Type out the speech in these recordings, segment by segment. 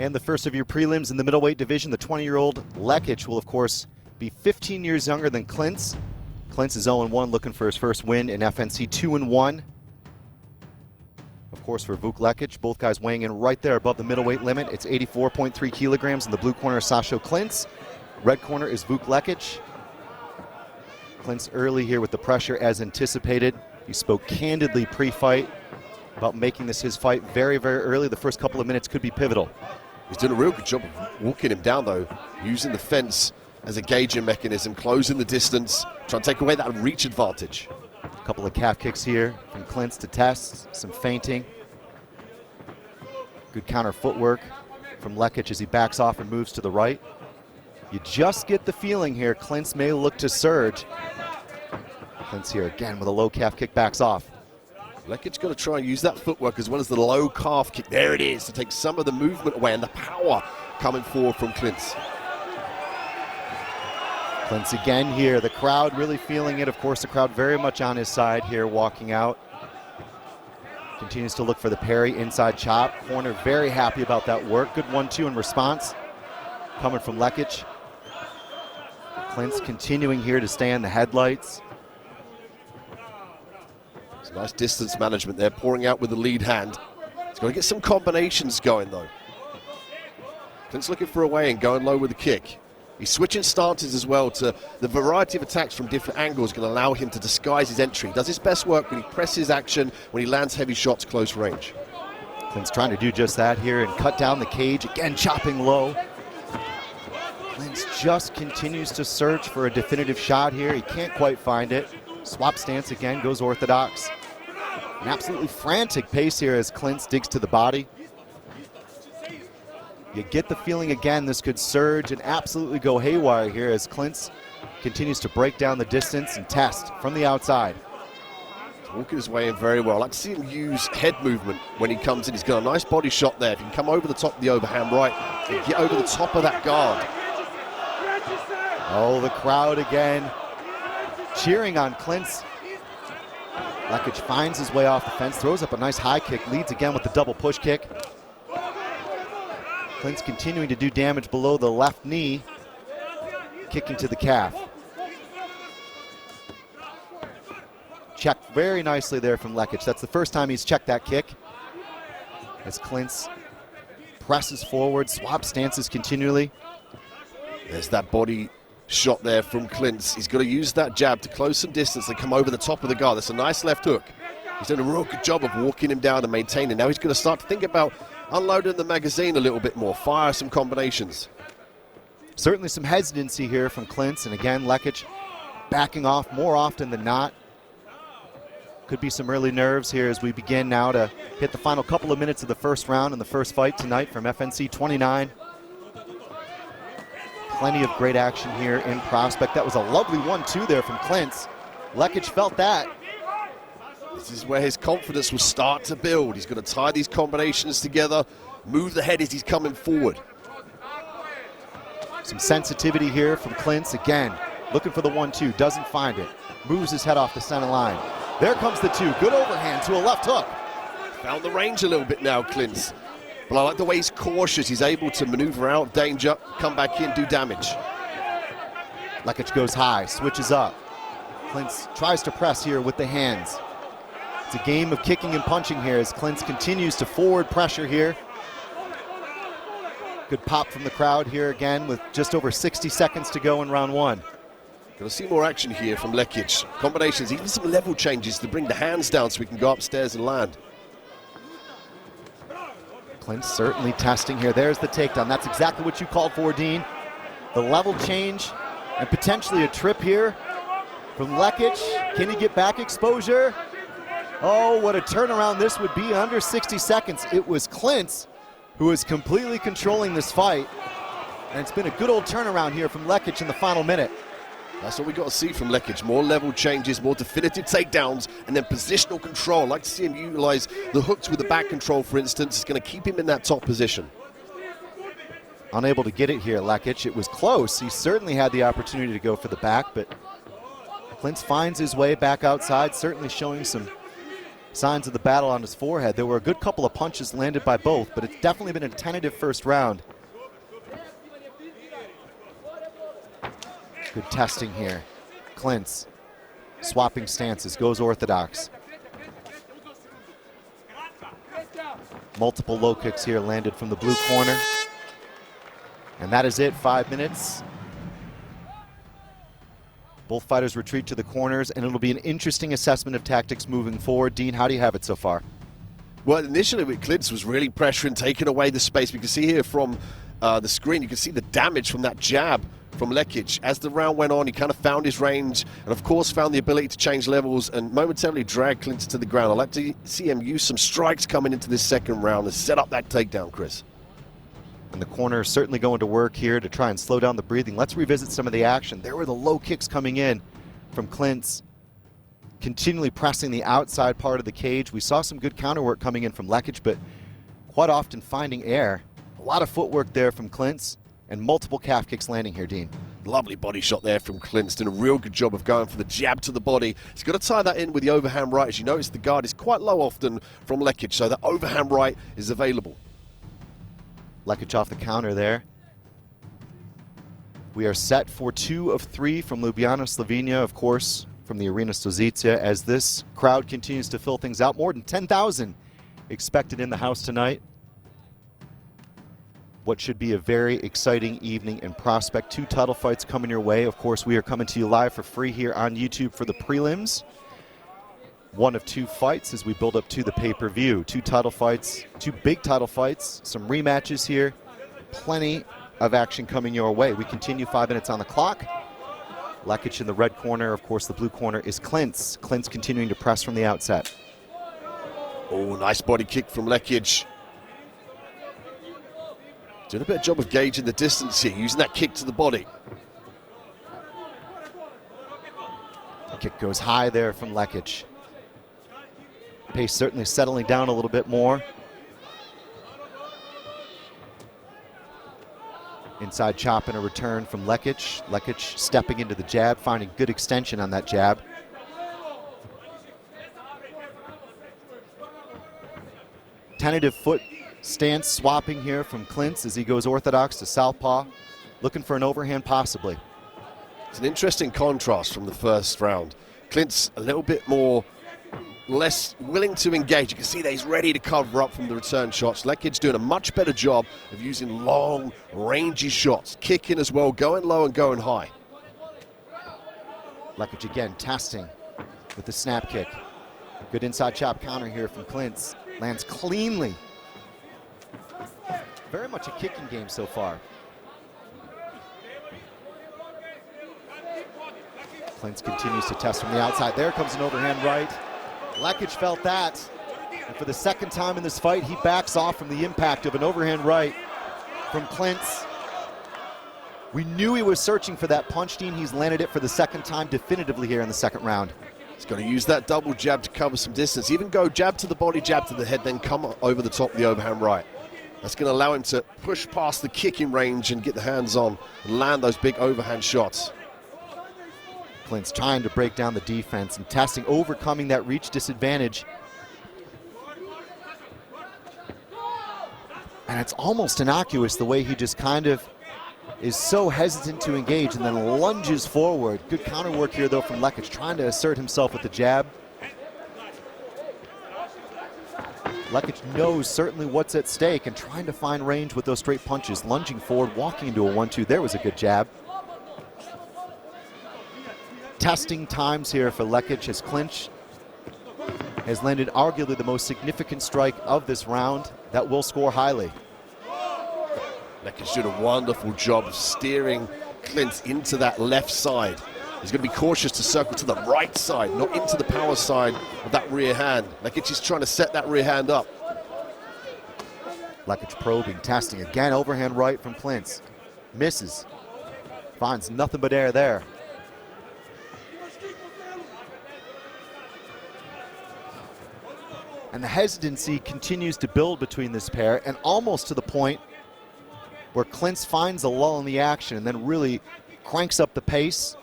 And the first of your prelims in the middleweight division, the 20-year-old LEKIC will, of course, be 15 years younger than KLINC. KLINC is 0-1, looking for his first win in FNC, 2-1. Of course, for Vuk LEKIC, both guys weighing in right there above the middleweight limit. It's 84.3 kilograms. In the blue corner, Sasho KLINC. Red corner is Vuk LEKIC. KLINC early here with the pressure as anticipated. He spoke candidly pre-fight about making this his fight very, very early. The first couple of minutes could be pivotal. He's doing a real good job of walking him down, though, using the fence as a gauging mechanism, closing the distance, trying to take away that reach advantage. A couple of calf kicks here from KLINC to test, some feinting. Good counter footwork from LEKIC as he backs off and moves to the right. You just get the feeling here KLINC may look to surge. KLINC here again with a low calf kick, backs off. LEKIC's got to try and use that footwork as well as the low calf kick. There it is, to take some of the movement away and the power coming forward from KLINC. KLINC again here, the crowd really feeling it. Of course, the crowd very much on his side here, walking out. Continues to look for the parry, inside chop. Corner very happy about that work. Good 1-2 in response coming from LEKIC. KLINC continuing here to stay in the headlights. It's nice distance management there, pouring out with the lead hand. He's got to get some combinations going, though. KLINC looking for a way and going low with the kick. He's switching stances as well to the variety of attacks from different angles, going to allow him to disguise his entry. He does his best work when he presses action, when he lands heavy shots close range. KLINC trying to do just that here and cut down the cage, again chopping low. KLINC just continues to search for a definitive shot here. He can't quite find it. Swap stance again, goes orthodox. An absolutely frantic pace here as KLINC digs to the body. You get the feeling again this could surge and absolutely go haywire here as KLINC continues to break down the distance and test from the outside. He's walking his way in very well. I like to see him use head movement when he comes in. He's got a nice body shot there. If he can come over the top of the overhand right and get over the top of that guard. Oh, the crowd again cheering on KLINC. LEKIC finds his way off the fence, throws up a nice high kick, leads again with the double push kick. KLINC continuing to do damage below the left knee, kicking to the calf. Checked very nicely there from LEKIC. That's the first time he's checked that kick. As KLINC presses forward, swap stances continually. There's that body shot there from KLINC. He's got to use that jab to close some distance and come over the top of the guard. That's a nice left hook. He's done a real good job of walking him down and maintaining. Now he's going to start to think about unloading the magazine a little bit more, fire some combinations. Certainly some hesitancy here from KLINC, and again, LEKIC backing off more often than not. Could be some early nerves here as we begin now to hit the final couple of minutes of the first round in the first fight tonight from FNC 29. Plenty of great action here in prospect. That was a lovely 1-2 there from KLINC. LEKIC felt that. This is where his confidence will start to build. He's going to tie these combinations together, move the head as he's coming forward. Some sensitivity here from KLINC. Again, looking for the 1-2, doesn't find it. Moves his head off the center line. There comes the 2. Good overhand to a left hook. Found the range a little bit now, KLINC. But I like the way he's cautious. He's able to maneuver out danger, come back in, do damage. LEKIC goes high, switches up. KLINC tries to press here with the hands. It's a game of kicking and punching here as KLINC continues to forward pressure here. Good pop from the crowd here again with just over 60 seconds to go in round 1. Going to see more action here from LEKIC. Combinations, even some level changes to bring the hands down so we can go upstairs and land. KLINC certainly testing here. There's the takedown. That's exactly what you called for, Dean. The level change and potentially a trip here from LEKIC. Can he get back exposure? Oh, what a turnaround this would be. Under 60 seconds. It was KLINC who is completely controlling this fight. And it's been a good old turnaround here from LEKIC in the final minute. That's what we got to see from LEKIC. More level changes, more definitive takedowns, and then positional control. I'd like to see him utilize the hooks with the back control, for instance. It's going to keep him in that top position. Unable to get it here, LEKIC. It was close. He certainly had the opportunity to go for the back, but KLINC finds his way back outside, certainly showing some signs of the battle on his forehead. There were a good couple of punches landed by both, but it's definitely been a tentative first round. Good testing here. KLINC swapping stances, goes orthodox. Multiple low kicks here landed from the blue corner. And that is it, 5 minutes. Both fighters retreat to the corners, and it'll be an interesting assessment of tactics moving forward. Dean, how do you have it so far? Well, initially with KLINC was really pressuring, taking away the space. We can see here from the screen, you can see the damage from that jab from LEKIC. As the round went on, he kind of found his range and, of course, found the ability to change levels and momentarily drag KLINC to the ground. I'd like to see him use some strikes coming into this second round and set up that takedown, Chris. And the corner is certainly going to work here to try and slow down the breathing. Let's revisit some of the action. There were the low kicks coming in from KLINC, continually pressing the outside part of the cage. We saw some good counter work coming in from LEKIC, but quite often finding air. A lot of footwork there from KLINC and multiple calf kicks landing here, Dean. Lovely body shot there from KLINC. Doing a real good job of going for the jab to the body. He's got to tie that in with the overhand right. As you notice, the guard is quite low often from LEKIC, so that overhand right is available. LEKIC off the counter there. We are set for 2 of 3 from Ljubljana, Slovenia, of course, from the Arena Stožice, as this crowd continues to fill things out. More than 10,000 expected in the house tonight. What should be a very exciting evening in prospect. 2 title fights coming your way. Of course, we are coming to you live for free here on YouTube for the prelims. 1 of 2 fights as we build up to the pay-per-view. 2 title fights, 2 big title fights, some rematches here. Plenty of action coming your way. We continue, 5 minutes on the clock. LEKIC in the red corner. Of course, the blue corner is KLINC. KLINC continuing to press from the outset. Oh, nice body kick from LEKIC. Doing a better job of gauging the distance here, using that kick to the body. The kick goes high there from LEKIC. Pace certainly settling down a little bit more. Inside chop and a return from LEKIC. LEKIC stepping into the jab, finding good extension on that jab. Tentative foot stance swapping here from KLINC as he goes orthodox to southpaw, looking for an overhand possibly. It's an interesting contrast from the first round. KLINC a little bit less willing to engage. You can see that he's ready to cover up from the return shots. LEKIC doing a much better job of using long, rangy shots, kicking as well, going low and going high. LEKIC again testing with the snap kick. Good inside chop counter here from KLINC. Lands cleanly. Very much a kicking game so far. KLINC continues to test from the outside. There comes an overhand right. LEKIC felt that. And for the second time in this fight, he backs off from the impact of an overhand right from KLINC. We knew he was searching for that punch, Dean. He's landed it for the second time definitively here in the second round. He's got to use that double jab to cover some distance. Even go jab to the body, jab to the head, then come over the top of the overhand right. That's going to allow him to push past the kicking range and get the hands on and land those big overhand shots. KLINC trying to break down the defense and testing, overcoming that reach disadvantage. And it's almost innocuous the way he just kind of is so hesitant to engage and then lunges forward. Good counter work here though from LEKIC, trying to assert himself with the jab. LEKIC knows certainly what's at stake and trying to find range with those straight punches, lunging forward, walking into a 1-2. There was a good jab. Testing times here for LEKIC as KLINC has landed arguably the most significant strike of this round that will score highly. LEKIC did a wonderful job of steering KLINC into that left side. He's going to be cautious to circle to the right side, not into the power side of that rear hand. LEKIC is trying to set that rear hand up. LEKIC probing, testing again, overhand right from KLINC. Misses, finds nothing but air there. And the hesitancy continues to build between this pair, and almost to the point where KLINC finds a lull in the action and then really cranks up the pace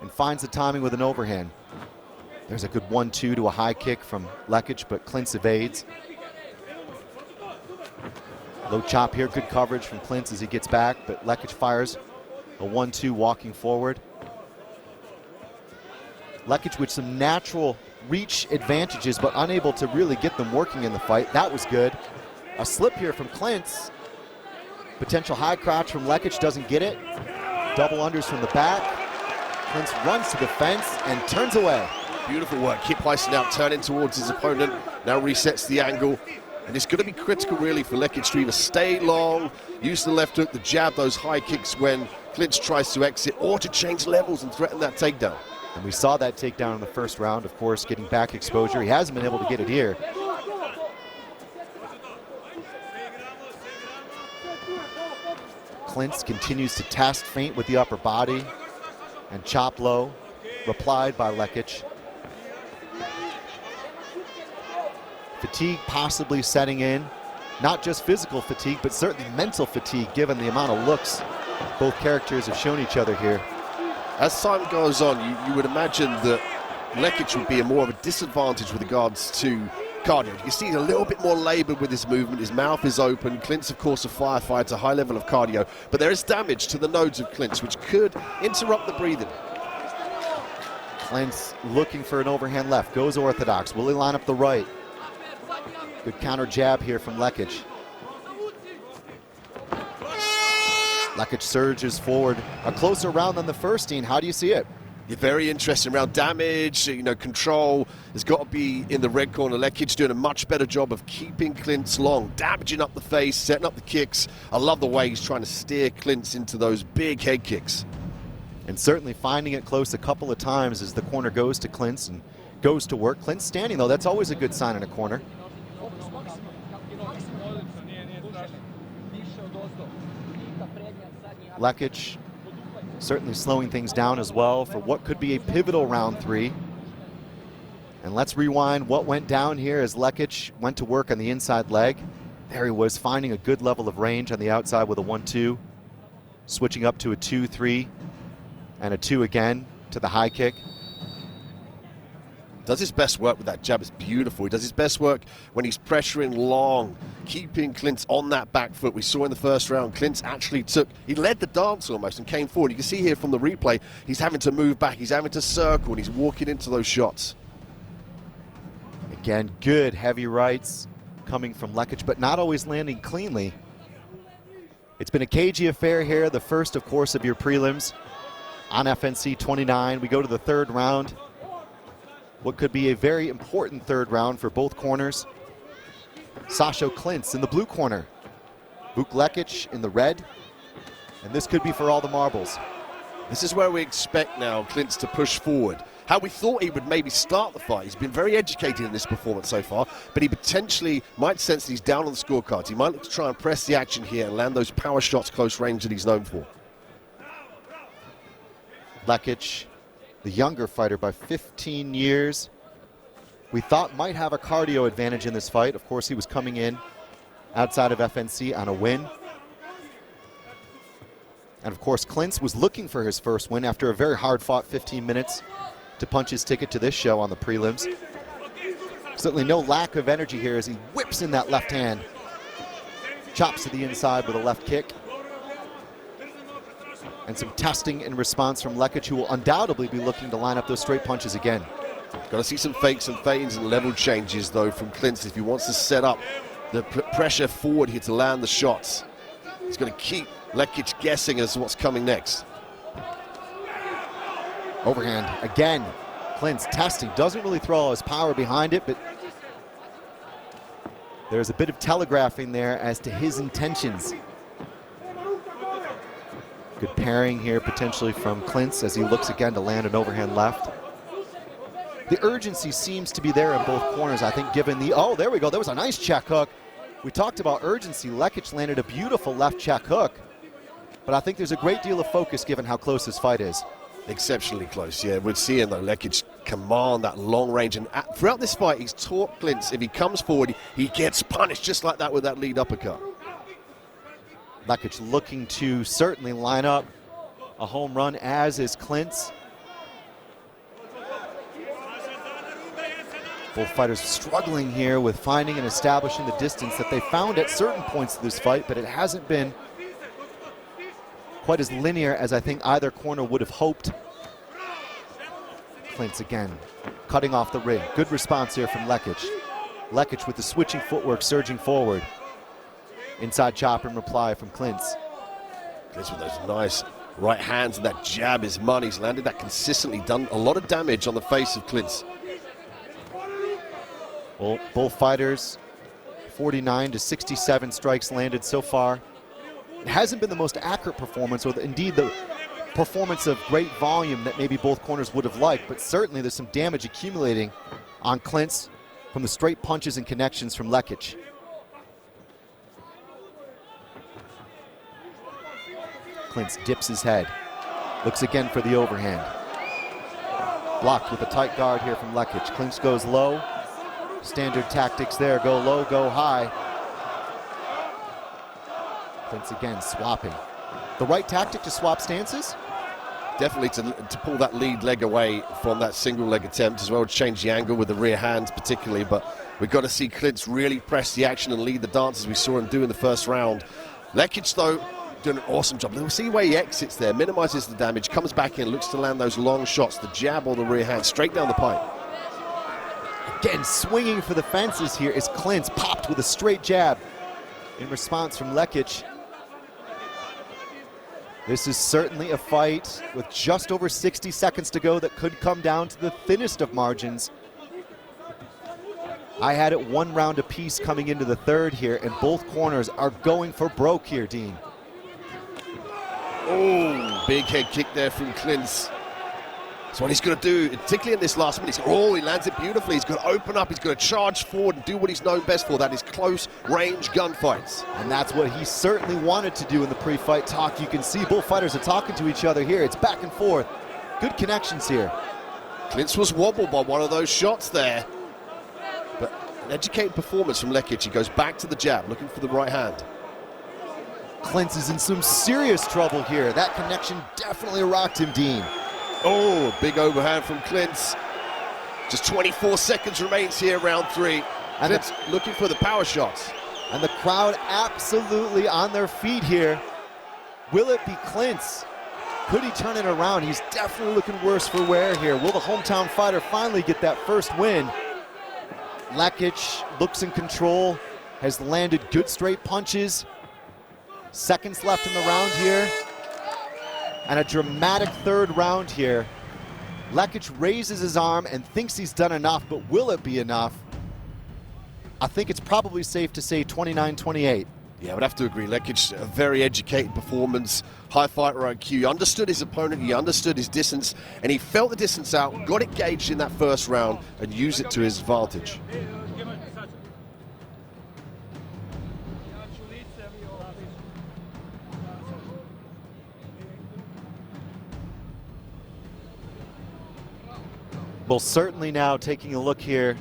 and finds the timing with an overhand. There's a good 1-2 to a high kick from LEKIC, but KLINC evades. Low chop here, good coverage from KLINC as he gets back, but LEKIC fires a 1-2 walking forward. LEKIC with some natural reach advantages, but unable to really get them working in the fight. That was good. A slip here from KLINC. Potential high crouch from LEKIC, doesn't get it. Double unders from the back. KLINC runs to the fence and turns away. Beautiful work. Kip Heissen now turning towards his opponent. Now resets the angle. And it's going to be critical, really, for LEKIC to either stay long, use the left hook, the jab, those high kicks when KLINC tries to exit, or to change levels and threaten that takedown. And we saw that takedown in the first round, of course, getting back exposure. He hasn't been able to get it here. KLINC continues to test feint with the upper body and chop low, replied by LEKIC. Fatigue possibly setting in, not just physical fatigue, but certainly mental fatigue, given the amount of looks both characters have shown each other here. As time goes on, you would imagine that LEKIC would be a more of a disadvantage with regards to cardio. You can see he's a little bit more labored with his movement. His mouth is open. KLINC, of course, a firefighter, high level of cardio, but there is damage to the nodes of KLINC, which could interrupt the breathing. KLINC looking for an overhand left, goes orthodox. Will he line up the right? Good counter jab here from LEKIC. LEKIC surges forward. A closer round than the first, Dean. How do you see it? Yeah, very interesting round. Damage, control has got to be in the red corner. LEKIC doing a much better job of keeping KLINC long, damaging up the face, setting up the kicks. I love the way he's trying to steer KLINC into those big head kicks. And certainly finding it close a couple of times as the corner goes to KLINC and goes to work. KLINC standing, though. That's always a good sign in a corner. LEKIC certainly slowing things down as well for what could be a pivotal round 3. And let's rewind what went down here as LEKIC went to work on the inside leg. There he was, finding a good level of range on the outside with a 1-2, switching up to a 2-3 and a 2 again to the high kick. Does his best work with that jab. It's beautiful. He does his best work when he's pressuring long, keeping KLINC on that back foot. We saw in the first round, KLINC actually he led the dance almost and came forward. You can see here from the replay, he's having to move back, he's having to circle, and he's walking into those shots. Again, good heavy rights coming from LEKIC, but not always landing cleanly. It's been a cagey affair here, the first, of course, of your prelims on FNC 29. We go to the third round. What could be a very important third round for both corners. Sasho KLINC in the blue corner. Vuk LEKIC in the red. And this could be for all the marbles. This is where we expect now KLINC to push forward. How we thought he would maybe start the fight. He's been very educated in this performance so far, but he potentially might sense that he's down on the scorecards. He might look to try and press the action here and land those power shots close range that he's known for. LEKIC, the younger fighter by 15 years. We thought might have a cardio advantage in this fight. Of course, he was coming in outside of FNC on a win. And of course, KLINC was looking for his first win after a very hard-fought 15 minutes to punch his ticket to this show on the prelims. Certainly no lack of energy here as he whips in that left hand. Chops to the inside with a left kick. And some testing in response from LEKIC, who will undoubtedly be looking to line up those straight punches again. Got to see some fakes and feints and level changes, though, from KLINC if he wants to set up the pressure forward here to land the shots. He's going to keep LEKIC guessing as to what's coming next. Overhand again. KLINC testing, doesn't really throw all his power behind it, but there's a bit of telegraphing there as to his intentions. Good pairing here potentially from KLINC as he looks again to land an overhand left. The urgency seems to be there in both corners, I think, given the, oh, there we go, that was a nice check hook. We talked about urgency. LEKIC landed a beautiful left check hook, but I think there's a great deal of focus given how close this fight is. Exceptionally close, yeah. We're seeing, though, LEKIC command that long range, and throughout this fight, he's taught KLINC if he comes forward, he gets punished just like that with that lead uppercut. LEKIC looking to certainly line up a home run, as is KLINC. Both fighters struggling here with finding and establishing the distance that they found at certain points of this fight, but it hasn't been quite as linear as I think either corner would have hoped. KLINC again, cutting off the ring. Good response here from LEKIC. LEKIC with the switching footwork, surging forward. Inside chop in reply from KLINC. KLINC with those nice right hands, and that jab is money. He's landed that consistently, done a lot of damage on the face of KLINC. Well, both fighters, 49 to 67 strikes landed so far. It hasn't been the most accurate performance, or indeed the performance of great volume that maybe both corners would have liked, but certainly there's some damage accumulating on KLINC from the straight punches and connections from LEKIC. KLINC dips his head, looks again for the overhand. Blocked with a tight guard here from LEKIC. KLINC goes low. Standard tactics there, go low, go high. KLINC again swapping. The right tactic to swap stances? Definitely to pull that lead leg away from that single leg attempt, as well to change the angle with the rear hands particularly, but we've got to see KLINC really press the action and lead the dance as we saw him do in the first round. LEKIC though, doing an awesome job. We'll see where he exits there, minimizes the damage, comes back in, looks to land those long shots, the jab or the rear hand, straight down the pipe. Again, swinging for the fences here is KLINC, popped with a straight jab in response from LEKIC. This is certainly a fight with just over 60 seconds to go that could come down to the thinnest of margins. I had it 1 round apiece coming into the third here, and both corners are going for broke here, Dean. Oh, big head kick there from KLINC. That's what he's going to do, particularly in this last minute. Oh, he lands it beautifully. He's going to open up. He's going to charge forward and do what he's known best for. That is close-range gunfights. And that's what he certainly wanted to do in the pre-fight talk. You can see both fighters are talking to each other here. It's back and forth. Good connections here. KLINC was wobbled by one of those shots there. But an educated performance from LEKIC. He goes back to the jab, looking for the right hand. KLINC is in some serious trouble here. That connection definitely rocked him, Dean. Oh, big overhand from KLINC. Just 24 seconds remains here, round 3. And KLINC looking for the power shots. And the crowd absolutely on their feet here. Will it be KLINC? Could he turn it around? He's definitely looking worse for wear here. Will the hometown fighter finally get that first win? LEKIC looks in control, has landed good straight punches. Seconds left in the round here. And a dramatic third round here. LEKIC raises his arm and thinks he's done enough, but will it be enough? I think it's probably safe to say 29-28. Yeah, I would have to agree. LEKIC, a very educated performance, high fighter IQ. He understood his opponent, he understood his distance, and he felt the distance out, got it gauged in that first round, and used it to his advantage. Well, certainly now taking a look here,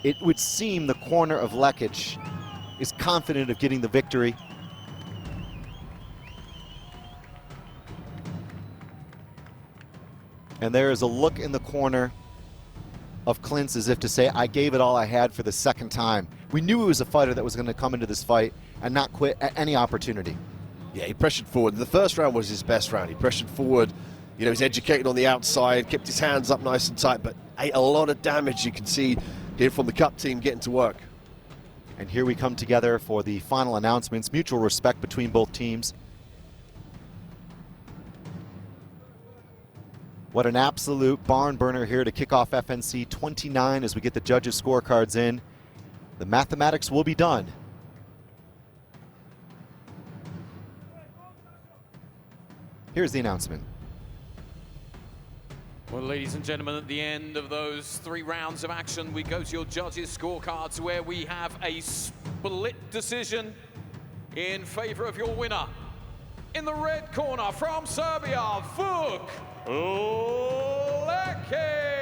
it would seem the corner of LEKIC is confident of getting the victory. And there is a look in the corner of KLINC as if to say, I gave it all I had for the second time. We knew he was a fighter that was going to come into this fight and not quit at any opportunity. Yeah, he pressured forward. The first round was his best round. He pressured forward. You know, he's educated on the outside, kept his hands up nice and tight, but ate a lot of damage. You can see here from the Cup team getting to work. And here we come together for the final announcements. Mutual respect between both teams. What an absolute barn burner here to kick off FNC 29 as we get the judges' scorecards in. The mathematics will be done. Here's the announcement. Well, ladies and gentlemen, at the end of those 3 rounds of action, we go to your judges' scorecards where we have a split decision in favor of your winner. In the red corner from Serbia, Vuk LEKIC.